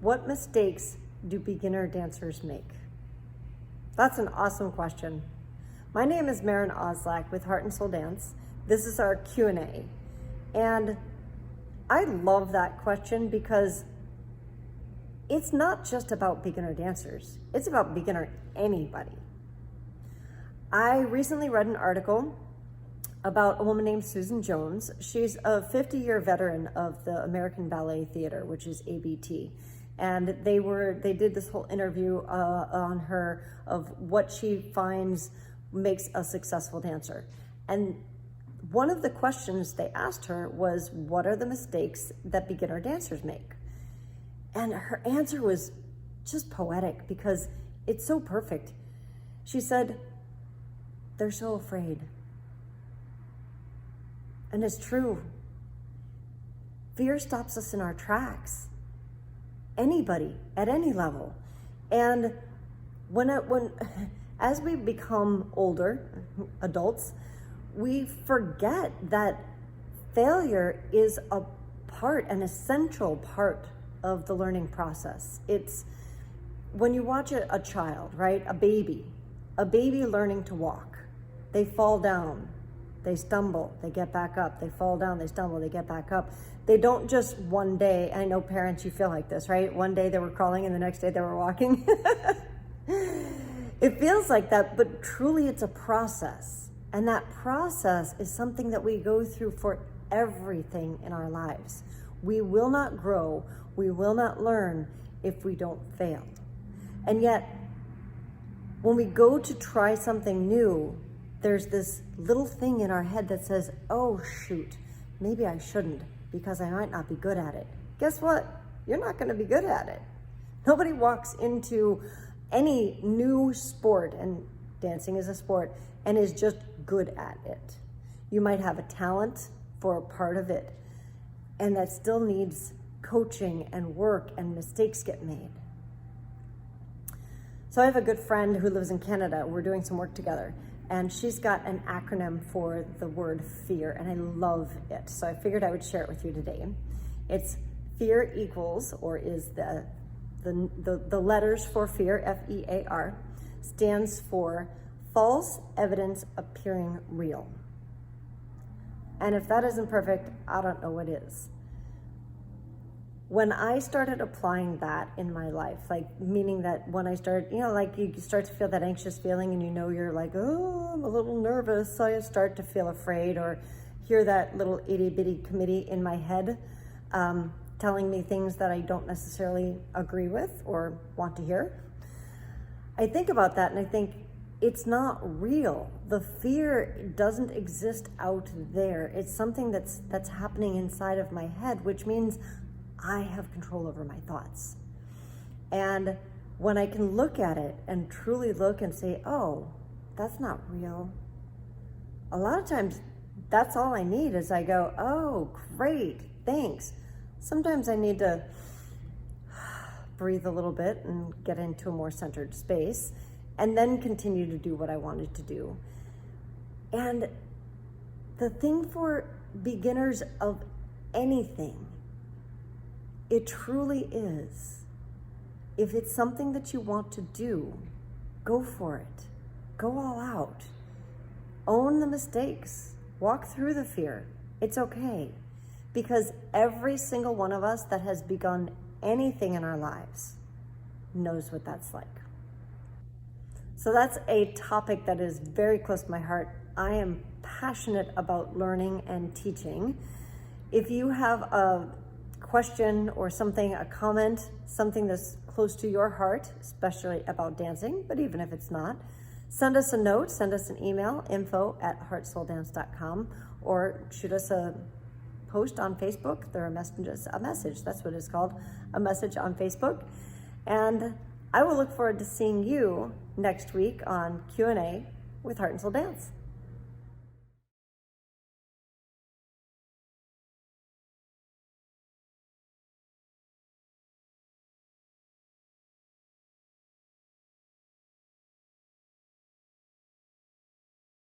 What mistakes do beginner dancers make? That's an awesome question. My name is Maren Oslak with Heart and Soul Dance. This is our Q&A. And I love that question because it's not just about beginner dancers. It's about beginner anybody. I recently read an article about a woman named Susan Jones. She's a 50-year veteran of the American Ballet Theatre, which is ABT. And they did this whole interview on her of what she finds makes a successful dancer. And one of the questions they asked her was, what are the mistakes that beginner dancers make? And her answer was just poetic because it's so perfect. She said, they're so afraid. And it's true. Fear stops us in our tracks. Anybody at any level. And as we become older adults, we forget that failure is an essential part of the learning process. It's when you watch a child, right? A baby learning to walk. They fall down, they stumble, they get back up, they fall down, they stumble, they get back up. They don't just one day, I know parents, you feel like this, right? One day they were crawling and the next day they were walking. It feels like that, but truly it's a process. And that process is something that we go through for everything in our lives. We will not grow, we will not learn if we don't fail. And yet, when we go to try something new, there's this little thing in our head that says, oh shoot, maybe I shouldn't because I might not be good at it. Guess what? You're not gonna be good at it. Nobody walks into any new sport, and dancing is a sport, and is just good at it. You might have a talent for a part of it, and that still needs coaching and work, and mistakes get made. So I have a good friend who lives in Canada. We're doing some work together, and she's got an acronym for the word fear, and I love it. So I figured I would share it with you today. It's fear equals, or is the letters for fear, F-E-A-R, stands for false evidence appearing real. And if that isn't perfect, I don't know what is. When I started applying that in my life, like meaning that when I started, like you start to feel that anxious feeling and you're like, oh, I'm a little nervous. So I start to feel afraid or hear that little itty bitty committee in my head telling me things that I don't necessarily agree with or want to hear. I think about that and I think it's not real. The fear doesn't exist out there. It's something that's happening inside of my head, which means I have control over my thoughts. And when I can look at it and truly look and say, oh, that's not real. A lot of times that's all I need is I go, oh, great, thanks. Sometimes I need to breathe a little bit and get into a more centered space and then continue to do what I wanted to do. And the thing for beginners of anything, it truly is, if it's something that you want to do, go for it. Go all out. Own the mistakes. Walk through the fear. It's okay. Because every single one of us that has begun anything in our lives knows what that's like. So that's a topic that is very close to my heart. I am passionate about learning and teaching. If you have a question or something, a comment, something that's close to your heart, especially about dancing, but even if it's not, send us a note, send us an email, info@heartsouldance.com, or shoot us a post on Facebook. There are a message, that's what it's called, a message on Facebook. And I will look forward to seeing you next week on Q&A with Heart and Soul Dance.